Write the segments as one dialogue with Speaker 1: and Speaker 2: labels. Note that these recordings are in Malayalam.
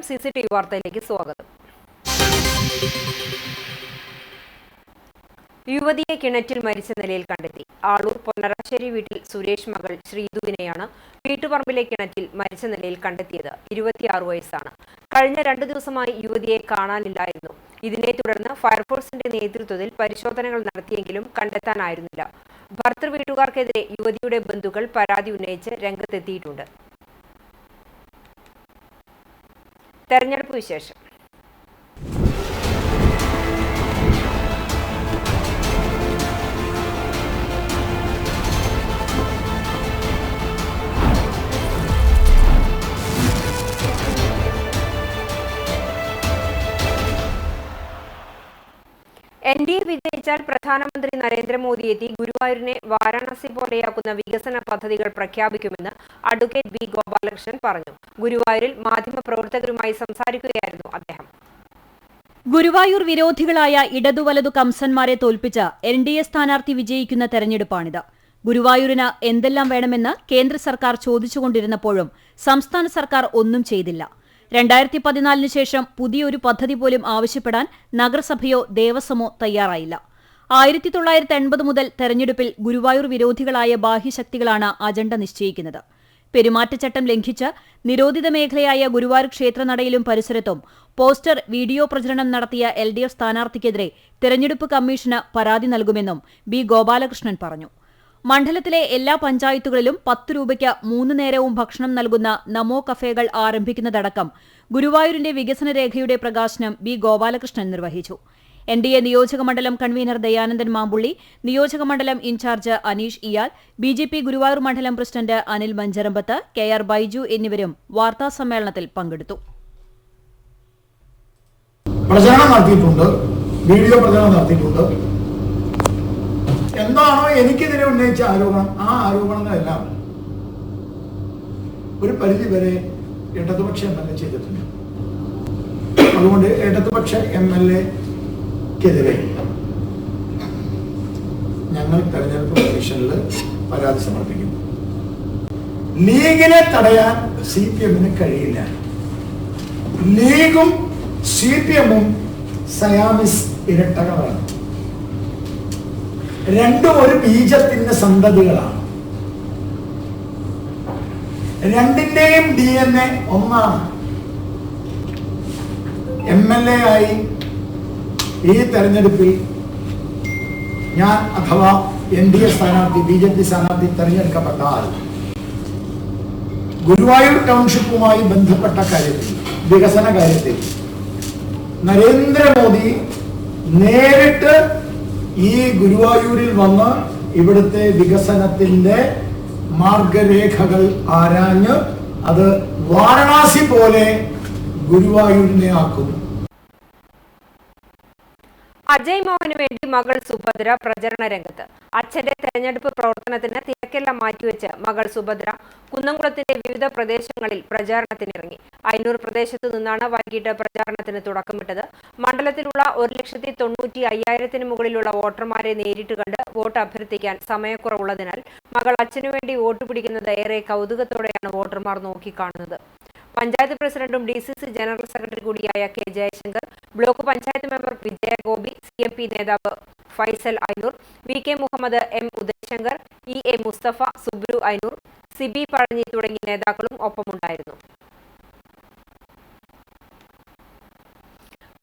Speaker 1: CCTV വാർത്തയിലേക്ക് സ്വാഗതം. യുവതിയെ കിണറ്റിൽ മരിച്ച നിലയിൽ കണ്ടെത്തി. ആളൂർ പൊന്നരാശ്ശേരി വീട്ടിൽ സുരേഷ് മകൾ ശ്രീധുവിനെയാണ് വീട്ടുപറമ്പിലെ കിണറ്റിൽ മരിച്ച നിലയിൽ കണ്ടെത്തിയത്. 26 വയസ്സാണ്. കഴിഞ്ഞ 2 ദിവസമായി യുവതിയെ കാണാനില്ലായിരുന്നു. ഇതിനെ തുടർന്ന് ഫയർഫോഴ്സിന്റെ നേതൃത്വത്തിൽ പരിശോധനകൾ നടത്തിയെങ്കിലും കണ്ടെത്താനായിരുന്നില്ല. ഭർത്തൃ വീട്ടുകാർക്കെതിരെ യുവതിയുടെ ബന്ധുക്കൾ പരാതി ഉന്നയിച്ച് രംഗത്തെത്തിയിട്ടുണ്ട്. തെരഞ്ഞെടുപ്പ് വിശേഷം. NDA വിജയിച്ചാൽ പ്രധാനമന്ത്രി നരേന്ദ്രമോദി എത്തി ഗുരുവായൂരിനെ വാരാണസി പോലെയാക്കുന്ന വികസന പദ്ധതികൾ പ്രഖ്യാപിക്കുമെന്ന് അഡ്വക്കേറ്റ് ബി ഗോപാലകൃഷ്ണൻ പറഞ്ഞു. ഗുരുവായൂരിൽ മാധ്യമപ്രവർത്തകരുമായി സംസാരിക്കുകയായിരുന്നു അദ്ദേഹം.
Speaker 2: ഗുരുവായൂർ വിരോധികളായ ഇടതുവലതു കംസന്മാരെ തോൽപ്പിച്ച NDA സ്ഥാനാർത്ഥി വിജയിക്കുന്ന തെരഞ്ഞെടുപ്പാണിത്. ഗുരുവായൂരിന് എന്തെല്ലാം വേണമെന്ന് കേന്ദ്ര സർക്കാർ ചോദിച്ചുകൊണ്ടിരുന്നപ്പോഴും സംസ്ഥാന സർക്കാർ ഒന്നും ചെയ്തില്ല. 2014 ശേഷം പുതിയൊരു പദ്ധതി പോലും ആവശ്യപ്പെടാൻ നഗരസഭയോ ദേവസ്വമോ തയ്യാറായില്ല. 1980 മുതൽ തെരഞ്ഞെടുപ്പിൽ ഗുരുവായൂർ വിരോധികളായ ബാഹ്യശക്തികളാണ് അജണ്ട നിശ്ചയിക്കുന്നത്. പെരുമാറ്റച്ചട്ടം ലംഘിച്ച് നിരോധിത മേഖലയായ ഗുരുവായൂർ ക്ഷേത്രനടയിലും പരിസരത്തും പോസ്റ്റർ, വീഡിയോ പ്രചരണം നടത്തിയ LDF സ്ഥാനാർത്ഥിക്കെതിരെ തെരഞ്ഞെടുപ്പ് കമ്മീഷന് പരാതി നൽകുമെന്നും ബി ഗോപാലകൃഷ്ണൻ പറഞ്ഞു. മണ്ഡലത്തിലെ എല്ലാ പഞ്ചായത്തുകളിലും 10 രൂപയ്ക്ക് 3 നേരവും ഭക്ഷണം നൽകുന്ന നമോ കഫേകൾ ആരംഭിക്കുന്നതടക്കം ഗുരുവായൂരിന്റെ വികസന രേഖയുടെ പ്രകാശനം ബി ഗോപാലകൃഷ്ണൻ നിർവഹിച്ചു. NDA നിയോജകമണ്ഡലം കൺവീനർ ദയാനന്ദൻ മാമ്പുള്ളി, നിയോജകമണ്ഡലം ഇൻചാർജ് അനീഷ് ഇയാൽ, BJP ഗുരുവായൂർ മണ്ഡലം പ്രസിഡന്റ് അനിൽ മഞ്ചരമ്പത്ത്, KR ബൈജു എന്നിവരും വാർത്താസമ്മേളനത്തിൽ പങ്കെടുത്തു.
Speaker 3: പ്രചരണം നടത്തിയിട്ടുണ്ട്, വീഡിയോ പ്രചരണം നടത്തിയിട്ടുണ്ട്. എന്താണോ എനിക്കെതിരെ ഉന്നയിച്ച ആരോപണം, ആ ആരോപണങ്ങളെല്ലാം ഒരു പരിധി വരെ ഇടതുപക്ഷ MLA ചെയ്തിട്ടുണ്ട്. അതുകൊണ്ട് ഇടതുപക്ഷ MLAക്കെതിരെ ഞങ്ങൾ തെരഞ്ഞെടുപ്പ് കമ്മീഷനിൽ പരാതി സമർപ്പിക്കും. ലീഗിനെ തടയാൻ CPM-ന് കഴിയില്ല. ലീഗും CPM-ഉം സയാമിസ് ഇരട്ടകളാണ്. രണ്ടും ഒരു ബീജത്തിന്റെ സന്തതികളാണ്. രണ്ടിന്റെയും DNA ഒന്നാണ്. MLA ആയി ഈ തെരഞ്ഞെടുപ്പിൽ ഞാൻ അഥവാ NDA സ്ഥാനാർത്ഥി, BJP സ്ഥാനാർത്ഥി തെരഞ്ഞെടുക്കപ്പെട്ടാൽ ഗുരുവായൂർ ടൗൺഷിപ്പുമായി ബന്ധപ്പെട്ട കാര്യത്തിൽ, വികസന കാര്യത്തിൽ നരേന്ദ്രമോദി നേരിട്ട് ഈ ഗുരുവായൂരിൽ വന്ന് ഇവിടുത്തെ വികസനത്തിന്റെ മാർഗരേഖകൾ ആരാഞ്ഞ് അത് വാരണാസി പോലെ ഗുരുവായൂരിനെ ആക്കും.
Speaker 1: അജയ് മോഹന് വേണ്ടി മകൾ സുഭദ്ര പ്രചരണ രംഗത്ത്. അച്ഛന്റെ തെരഞ്ഞെടുപ്പ് പ്രവർത്തനത്തിന് തിരക്കെല്ലാം മാറ്റിവെച്ച് മകൾ സുഭദ്ര കുന്നംകുളത്തിന്റെ വിവിധ പ്രദേശങ്ങളിൽ പ്രചാരണത്തിനിറങ്ങി. അയ്യൂർ പ്രദേശത്തു നിന്നാണ് വൈകിട്ട് പ്രചാരണത്തിന് തുടക്കമിട്ടത്. മണ്ഡലത്തിലുള്ള 1,95,000 മുകളിലുള്ള വോട്ടർമാരെ നേരിട്ട് കണ്ട് വോട്ട് അഭ്യർത്ഥിക്കാൻ സമയക്കുറവുള്ളതിനാൽ മകൾ അച്ഛനു വേണ്ടി വോട്ട് പിടിക്കുന്നത് ഏറെ കൗതുകത്തോടെയാണ് വോട്ടർമാർ നോക്കിക്കാണുന്നത്. പഞ്ചായത്ത് പ്രസിഡന്റും DCC ജനറൽ സെക്രട്ടറി കൂടിയായ K Jayashankar, block panchayat member Vijayagopi, CMP നേതാവ് Faisal Ayyur, VK Muhammad, M Udayashankar, EA Mustafa, Subru Ayyur, Sibi Pazhanji തുടങ്ങിയ നേതാക്കളും ഒപ്പമുണ്ടായിരുന്നു.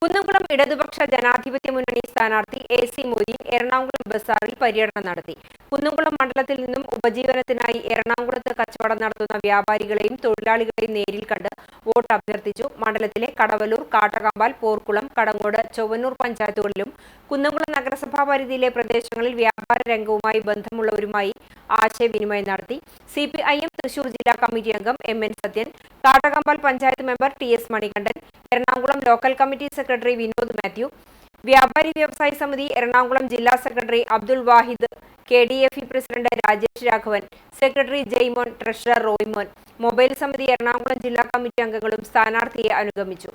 Speaker 1: കുന്നംകുളം ഇടതുപക്ഷ ജനാധിപത്യ മുന്നണി സ്ഥാനാർത്ഥി AC മൊയ്തീൻ എറണാകുളം ബസാറിൽ പര്യടനം നടത്തി. കുന്നംകുളം മണ്ഡലത്തിൽ നിന്നും ഉപജീവനത്തിനായി എറണാകുളത്ത് കച്ചവടം നടത്തുന്ന വ്യാപാരികളെയും തൊഴിലാളികളെയും നേരിൽ കണ്ട് വോട്ട് അഭ്യർത്ഥിച്ചു. മണ്ഡലത്തിലെ കടവലൂർ, കാട്ടകമ്പാൽ, പോർക്കുളം, കടങ്ങോട്, ചൊവ്വന്നൂർ പഞ്ചായത്തുകളിലും കുന്നംകുളം നഗരസഭാ പരിധിയിലെ പ്രദേശങ്ങളിൽ വ്യാപാര രംഗവുമായി ബന്ധമുള്ളവരുമായി ആശയവിനിമയം നടത്തി. CPIM തൃശൂർ ജില്ലാ കമ്മിറ്റി അംഗം MN Sathyan, Kattakampal panchayat member TS Manikandan, Ernakulam local committee secretary Vinod Mathew, വ്യാപാരി വ്യവസായി സമിതി എറണാകുളം ജില്ലാ സെക്രട്ടറി അബ്ദുൾ വാഹിദ്, KDFE president Rajesh Raghavan, secretary Jaimon, treasurer Roymon, mobile സമിതി എറണാകുളം ജില്ലാ കമ്മിറ്റി അംഗങ്ങളും സ്ഥാനാർത്ഥിയെ അനുഗമിച്ചു.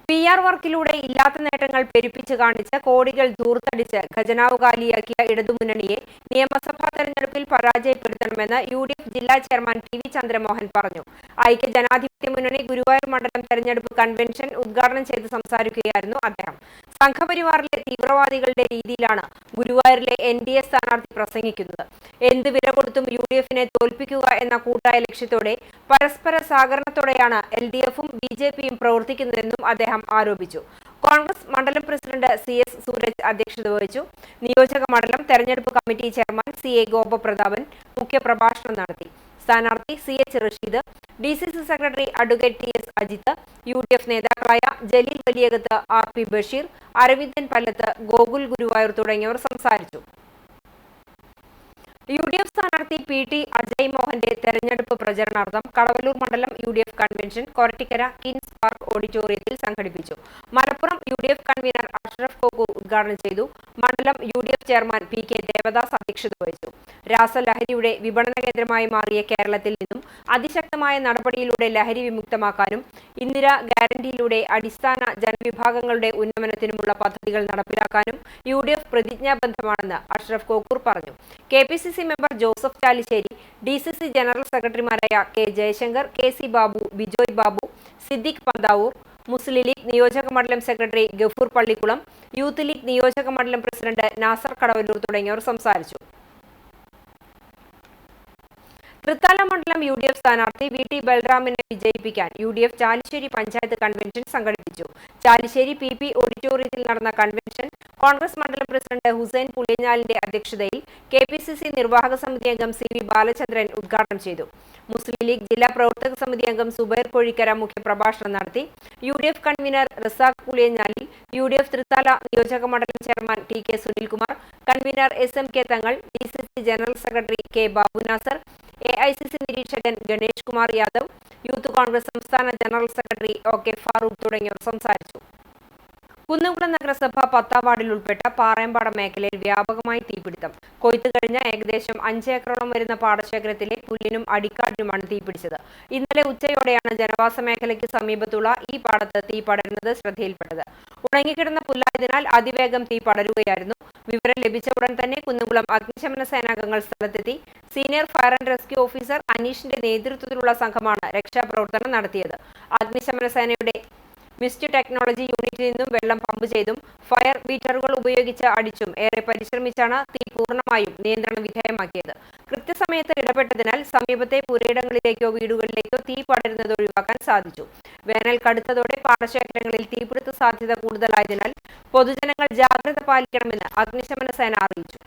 Speaker 1: PR വർക്കിലൂടെ ഇല്ലാത്ത നേട്ടങ്ങൾ പെരുപ്പിച്ച് കാണിച്ച് കോടികൾ ധൂർത്തടിച്ച് ഖജനാവ് കാലിയാക്കിയ ഇടതുമുന്നണിയെ നിയമസഭാ തെരഞ്ഞെടുപ്പ് തെരഞ്ഞെടുപ്പിൽ പരാജയപ്പെടുത്തണമെന്ന് UDF ജില്ലാ ചെയർമാൻ ടി വി ചന്ദ്രമോഹൻ പറഞ്ഞു. ഐക്യ ജനാധിപത്യ മുന്നണി ഗുരുവായൂർ മണ്ഡലം തെരഞ്ഞെടുപ്പ് കൺവെൻഷൻ ഉദ്ഘാടനം ചെയ്ത് സംസാരിക്കുകയായിരുന്നു അദ്ദേഹം. സംഘപരിവാറിലെ തീവ്രവാദികളുടെ രീതിയിലാണ് ഗുരുവായൂരിലെ NDA സ്ഥാനാർത്ഥി പ്രസംഗിക്കുന്നത്. എന്ത് വില കൊടുത്തും UDFനെ തോൽപ്പിക്കുക എന്ന കൂട്ടായ ലക്ഷ്യത്തോടെ പരസ്പര സഹകരണത്തോടെയാണ് LDFും BJPയും പ്രവർത്തിക്കുന്നതെന്നും അദ്ദേഹം ആരോപിച്ചു. കോൺഗ്രസ് മണ്ഡലം പ്രസിഡന്റ് CS സൂരജ് അധ്യക്ഷത വഹിച്ചു. നിയോജക മണ്ഡലം തെരഞ്ഞെടുപ്പ് കമ്മിറ്റി ചെയർമാൻ CA ഗോപപ്രതാപൻ മുഖ്യപ്രഭാഷണം നടത്തി. സ്ഥാനാർത്ഥി CH Rasheed, DCC secretary advocate TS Ajith, UDF നേതാക്കളായ ജലീൽ വലിയകത്ത്, RP ബഷീർ, അരവിന്ദൻ പല്ലത്ത്, ഗോകുൽ ഗുരുവായൂർ തുടങ്ങിയവർ സംസാരിച്ചു. UDF സ്ഥാനാർത്ഥി PT അജയ് മോഹന്റെ തെരഞ്ഞെടുപ്പ് പ്രചരണാർത്ഥം കടവല്ലൂർ മണ്ഡലം UDF കൺവെൻഷൻ കൊരട്ടിക്കര കിൻസ് പാർക്ക് ഓഡിറ്റോറിയത്തിൽ സംഘടിപ്പിച്ചു. മലപ്പുറം UDF കൺവീനർ അഷ്റഫ് കോക്കൂർ ഉദ്ഘാടനം ചെയ്തു. മണ്ഡലം UDF ചെയർമാൻ PK ദേവദാസ് അധ്യക്ഷത വഹിച്ചു. രാസലഹരിയുടെ വിപണന കേന്ദ്രമായി മാറിയ കേരളത്തിൽ നിന്നും അതിശക്തമായ നടപടിയിലൂടെ ലഹരി വിമുക്തമാക്കാനും ഇന്ദിരാ ഗ്യാരണ്ടിയിലൂടെ അടിസ്ഥാന ജനവിഭാഗങ്ങളുടെ ഉന്നമനത്തിനുമുള്ള പദ്ധതികൾ നടപ്പിലാക്കാനും UDF പ്രതിജ്ഞാബദ്ധമാണെന്ന് അഷ്റഫ് കോക്കൂർ പറഞ്ഞു. KPCC member Joseph Chalissery, DCC general സെക്രട്ടറിമാരായ K ജയശങ്കർ, KC ബാബു, ബിജോയ് ബാബു, സിദ്ദിഖ് പന്താവൂർ, മുസ്ലിം ലീഗ് നിയോജക മണ്ഡലം secretary Gafoor Pallikkulam, youth league നിയോജക മണ്ഡലം പ്രസിഡന്റ് നാസർ കടവല്ലൂർ തുടങ്ങിയവർ സംസാരിച്ചു. തൃത്താല മണ്ഡലം UDF സ്ഥാനാർത്ഥി VT ബൽറാമിനെ വിജയിപ്പിക്കാൻ UDF ചാലിശ്ശേരി പഞ്ചായത്ത് കൺവെൻഷൻ സംഘടിപ്പിച്ചു. ചാലിശ്ശേരി PP ഓഡിറ്റോറിയത്തിൽ നടന്ന കൺവെൻഷൻ കോൺഗ്രസ് മണ്ഡലം പ്രസിഡന്റ് ഹുസൈൻ പുളിയഞ്ഞാലിന്റെ അധ്യക്ഷതയിൽ KPCC നിർവാഹക സമിതി അംഗം CV ബാലചന്ദ്രൻ ഉദ്ഘാടനം ചെയ്തു. മുസ്ലിം ലീഗ് ജില്ലാ പ്രവർത്തക സമിതി അംഗം സുബൈർ കോഴിക്കര മുഖ്യപ്രഭാഷണം നടത്തി. UDF convener Razak Puliyanjalil, UDF Thrithala നിയോജക മണ്ഡലം chairman TK Sunilkumar, convener SMK Thangal, DCC general secretary K Babu Nasar, AICC നിരീക്ഷകൻ ഗണേഷ് കുമാർ യാദവ്, യൂത്ത് കോൺഗ്രസ് സംസ്ഥാന ജനറൽ സെക്രട്ടറി OK ഫാറൂഖ് തുടങ്ങിയവർ സംസാരിച്ചു. കുന്നംകുളം നഗരസഭ 10ാം വാർഡിൽ ഉൾപ്പെട്ട പാറയമ്പാടം മേഖലയിൽ വ്യാപകമായി തീപിടുത്തം. കൊയ്ത്ത് കഴിഞ്ഞ ഏകദേശം 5 ഏക്കറോളം വരുന്ന പാടശേഖരത്തിലെ പുല്ലിനും അടിക്കാടിനുമാണ് തീപിടിച്ചത്. ഇന്നലെ ഉച്ചയോടെയാണ് ജനവാസ മേഖലയ്ക്ക് സമീപത്തുള്ള ഈ പാടത്ത് തീ പടരുന്നത് ശ്രദ്ധയിൽപ്പെട്ടത്. ഉണങ്ങിക്കിടന്ന പുല്ലായതിനാൽ അതിവേഗം തീ പടരുകയായിരുന്നു. വിവരം ലഭിച്ച ഉടൻ തന്നെ കുന്നംകുളം അഗ്നിശമന സേനാംഗങ്ങൾ സ്ഥലത്തെത്തി. Senior fire and rescue officer അനീഷിന്റെ നേതൃത്വത്തിലുള്ള സംഘമാണ് രക്ഷാപ്രവർത്തനം നടത്തിയത്. അഗ്നിശമന സേനയുടെ മിസ്റ്റ് ടെക്നോളജി യൂണിറ്റിൽ നിന്നും വെള്ളം പമ്പ് ചെയ്തും ഫയർ ബീറ്ററുകൾ ഉപയോഗിച്ച് അടിച്ചും ഏറെ പരിശ്രമിച്ചാണ് തീ പൂർണ്ണമായും നിയന്ത്രണ വിധേയമാക്കിയത്. കൃത്യസമയത്ത് ഇടപെട്ടതിനാൽ സമീപത്തെ പുരയിടങ്ങളിലേക്കോ വീടുകളിലേക്കോ തീ പടരുന്നത് ഒഴിവാക്കാൻ സാധിച്ചു. വേനൽ കടുത്തതോടെ പാടശേഖരങ്ങളിൽ തീപിടുത്ത സാധ്യത കൂടുതലായതിനാൽ പൊതുജനങ്ങൾ ജാഗ്രത പാലിക്കണമെന്ന് അഗ്നിശമന സേന അറിയിച്ചു.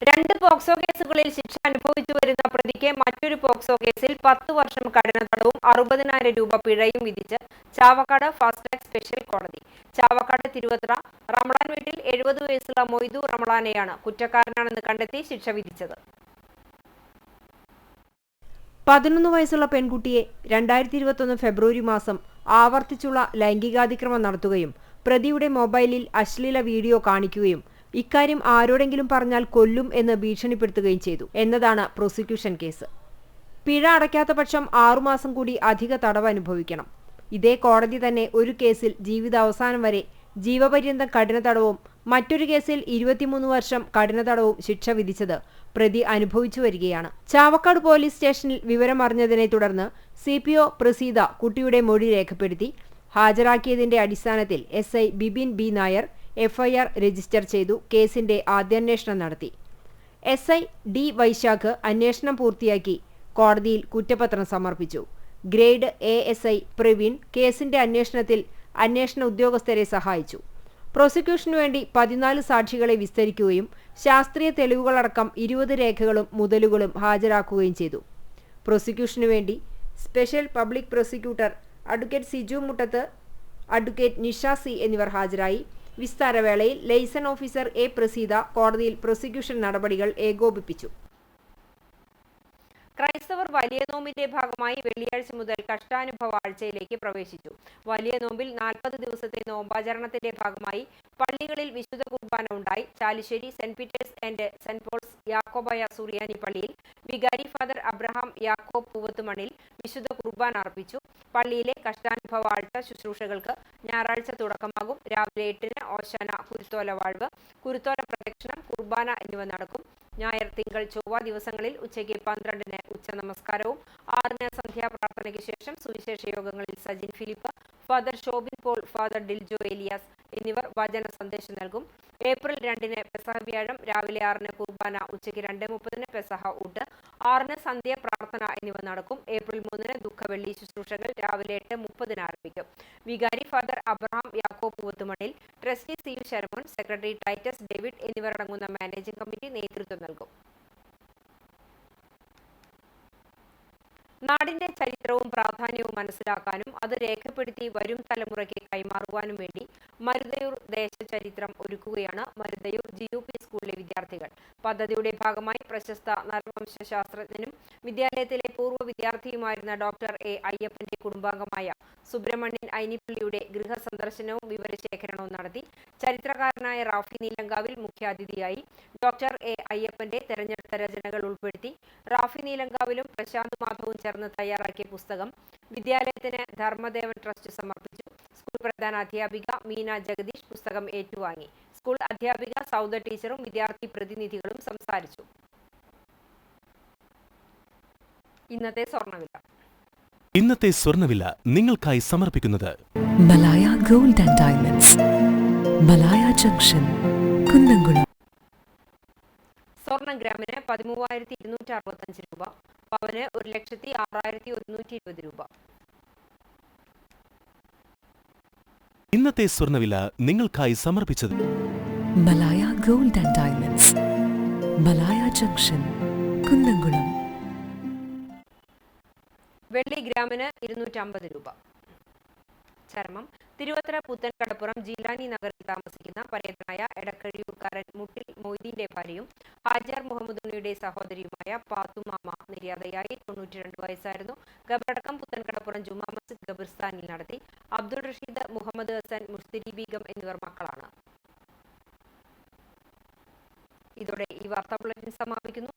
Speaker 1: രണ്ട് പോക്സോ കേസുകളിൽ ശിക്ഷ അനുഭവിച്ചു വരുന്ന പ്രതിക്ക് മറ്റൊരു പോക്സോ കേസിൽ 10 വർഷം കഠിന തടവും 60,000 രൂപ പിഴയും വിധിച്ച് ചാവക്കാട് ഫാസ്റ്റ് ട്രാക്ക് സ്പെഷ്യൽ കോടതി. ചാവക്കാട് തിരുവത്ര റമളാൻ വീട്ടിൽ 70 വയസ്സുള്ള മൊയ്തു റമളാനെയാണ് കുറ്റക്കാരനാണെന്ന് കണ്ടെത്തി ശിക്ഷ വിധിച്ചത്.
Speaker 4: 11 വയസ്സുള്ള പെൺകുട്ടിയെ 2021 ഫെബ്രുവരി മാസം ആവർത്തിച്ചുള്ള ലൈംഗികാതിക്രമം നടത്തുകയും പ്രതിയുടെ മൊബൈലിൽ അശ്ലീല വീഡിയോ കാണിക്കുകയും ഇക്കാര്യം ആരോടെങ്കിലും പറഞ്ഞാൽ കൊല്ലും എന്ന് ഭീഷണിപ്പെടുത്തുകയും ചെയ്തു എന്നതാണ് പ്രോസിക്യൂഷൻ കേസ്. പിഴ അടയ്ക്കാത്ത പക്ഷം 6 മാസം കൂടി അധിക തടവ് അനുഭവിക്കണം. ഇതേ കോടതി തന്നെ ഒരു കേസിൽ ജീവിതാവസാനം വരെ ജീവപര്യന്തം കഠിന തടവും മറ്റൊരു കേസിൽ 23 വർഷം കഠിന തടവും ശിക്ഷ വിധിച്ചത് പ്രതി അനുഭവിച്ചു വരികയാണ്. ചാവക്കാട് പോലീസ് സ്റ്റേഷനിൽ വിവരമറിഞ്ഞതിനെ തുടർന്ന് CPO പ്രസീത കുട്ടിയുടെ മൊഴി രേഖപ്പെടുത്തി. ഹാജരാക്കിയതിന്റെ അടിസ്ഥാനത്തിൽ SI Bibin B Nair FIR register ചെയ്തു കേസിന്റെ ആദ്യാന്വേഷണം നടത്തി. SI D വൈശാഖ് അന്വേഷണം പൂർത്തിയാക്കി കോടതിയിൽ കുറ്റപത്രം സമർപ്പിച്ചു. ഗ്രേഡ് ASI പ്രവീൺ കേസിന്റെ അന്വേഷണത്തിൽ അന്വേഷണ ഉദ്യോഗസ്ഥരെ സഹായിച്ചു. പ്രോസിക്യൂഷനു വേണ്ടി 14 സാക്ഷികളെ വിസ്തരിക്കുകയും ശാസ്ത്രീയ തെളിവുകളടക്കം 20 രേഖകളും മുതലുകളും ഹാജരാക്കുകയും ചെയ്തു. പ്രോസിക്യൂഷനു വേണ്ടി special public prosecutor advocate Siju Muttath, advocate Nisha C എന്നിവർ ഹാജരായി. വിസ്താരവേളയിൽ ലൈസൺ ഓഫീസർ A പ്രസീത കോടതിയിൽ പ്രോസിക്യൂഷൻ നടപടികൾ ഏകോപിപ്പിച്ചു.
Speaker 1: ക്രൈസ്തവ ക്രൈസ്തവർ വലിയ നോമ്പിന്റെ ഭാഗമായി വെള്ളിയാഴ്ച മുതൽ കഷ്ടാനുഭവ ആഴ്ചയിലേക്ക് പ്രവേശിച്ചു. വലിയ നോമ്പിൽ 40 ദിവസത്തെ നോമ്പാചരണത്തിന്റെ ഭാഗമായി പള്ളികളിൽ വിശുദ്ധ കുർബാന ഉണ്ടായി. Chalissery saint Peter's and saint Paul's Yakobaya Suriyani പള്ളിയിൽ വികാരി ഫാദർ അബ്രഹാം യാക്കോബ് പൂവത്തുമണിൽ വിശുദ്ധ കുർബാന അർപ്പിച്ചു. പള്ളിയിലെ കഷ്ടാനുഭവ ആഴ്ച ശുശ്രൂഷകൾക്ക് ഞായറാഴ്ച തുടക്കമാകും. രാവിലെ 8-ന് ഓശാന, കുരുത്തോല വാഴ്വ്, കുരുത്തോല പ്രദക്ഷിണം, കുർബാന എന്നിവ നടക്കും. ഞായർ, തിങ്കൾ, ചൊവ്വ ദിവസങ്ങളിൽ ഉച്ചയ്ക്ക് 12-ന് ഉച്ച നമസ്കാരവും 6-ന് സന്ധ്യാപ്രാർത്ഥനയ്ക്ക് ശേഷം സുവിശേഷ യോഗങ്ങളിൽ സജിൻ ഫിലിപ്പ്, ഫാദർ ഷോബിൻ പോൾ, ഫാദർ ഡിൽജോ ഏലിയാസ് എന്നിവർ വചന സന്ദേശം നൽകും. ഏപ്രിൽ 2-ന് പെസഹ വ്യാഴം രാവിലെ 6-ന് കുർബാന, ഉച്ചയ്ക്ക് 2:30-ന് പെസഹ ഊട്ട്, 6-ന് സന്ധ്യ പ്രാർത്ഥന എന്നിവ നടക്കും. ഏപ്രിൽ 3-ന് ദുഃഖവെള്ളി ശുശ്രൂഷകൾ രാവിലെ 8:30-ന് ആരംഭിക്കും. വികാരി father Abraham Yakob Poovathumanil, trustee C U Sharamon, secretary Titus David എന്നിവരടങ്ങുന്ന മാനേജിംഗ് കമ്മിറ്റി നേതൃത്വം നൽകും. നാടിന്റെ ചരിത്രവും പ്രാധാന്യവും മനസ്സിലാക്കാനും അത് രേഖപ്പെടുത്തി വരും തലമുറയ്ക്ക് കൈമാറുവാനും വേണ്ടി മരുതയൂർ ദേശചരിത്രം ഒരുക്കുകയാണ് മരുതയൂർ GUP സ്കൂളിലെ വിദ്യാർത്ഥികൾ. പദ്ധതിയുടെ ഭാഗമായി പ്രശസ്ത നരവംശാസ്ത്രജ്ഞനും വിദ്യാലയത്തിലെ പൂർവ്വ വിദ്യാർത്ഥിയുമായിരുന്ന ഡോക്ടർ A. അയ്യപ്പന്റെ കുടുംബാംഗമായ സുബ്രഹ്മണ്യൻ ഐനിപ്പള്ളിയുടെ ഗൃഹസന്ദർശനവും വിവരശേഖരണവും നടത്തി. ചരിത്രകാരനായ റാഫി നീലങ്കാവിൽ മുഖ്യാതിഥിയായി. Doctor A. അയ്യപ്പന്റെ തെരഞ്ഞെടുത്ത രചനകൾ ഉൾപ്പെടുത്തി റാഫി നീലങ്കാവിലും പ്രശാന്ത് മാധവും ചേർന്ന് തയ്യാറാക്കിയ പുസ്തകം വിദ്യാലയത്തിന് ധർമ്മദേവൻ ട്രസ്റ്റ് സമർപ്പിച്ചു. സ്കൂൾ പ്രധാന അധ്യാപിക മീന ജഗദീഷ് പുസ്തകം ഏറ്റുവാങ്ങി. സ്കൂൾ അധ്യാപിക സൗദ ടീച്ചറും വിദ്യാർത്ഥി പ്രതിനിധികളും സംസാരിച്ചു.
Speaker 5: ഇന്നത്തെ സ്വർണ്ണവില നിങ്ങൾക്കായി സമർപ്പിക്കുന്നത്
Speaker 6: Malaya gold and diamonds, Malaya junction, Kunnamkulam.
Speaker 1: സ്വർണം ഗ്രാമിന് 13,265 രൂപ, പവന് 1,06,120 രൂപ.
Speaker 5: ഇന്നത്തെ സ്വർണ്ണവില നിങ്ങൾക്കായി സമർപ്പിച്ചത്
Speaker 6: Malaya gold and diamonds, Malaya junction, Kunnamkulam.
Speaker 1: വെള്ളി ഗ്രാമിന് 250 രൂപ. ചർമ്മം തിരുവത്തര പുത്തൻകടപ്പുറം ജീലാനി നഗറിൽ താമസിക്കുന്ന പരേതനായ എടക്കഴിയൂർക്കാരൻ മുട്ടിൽ മൊയ്തീന്റെ ഭാര്യയും ഹാജർ മുഹമ്മദ് ഉണ്ണിയുടെ സഹോദരിയുമായ പാത്തുമാമ നിര്യാതയായി 92 വയസ്സായിരുന്നു. ഖബറടക്കം പുത്തൻകടപ്പുറം ജുമാ മസ്ജിദ് ഖബർസ്ഥാനിൽ നടത്തി. അബ്ദുൾ റഷീദ്, മുഹമ്മദ് ഹസൻ, മുസ്തിരി ബീഗം എന്നിവർ മക്കളാണ്. ഇതോടെ ഈ വാർത്താ ബുള്ളറ്റിൻ സമാപിക്കുന്നു.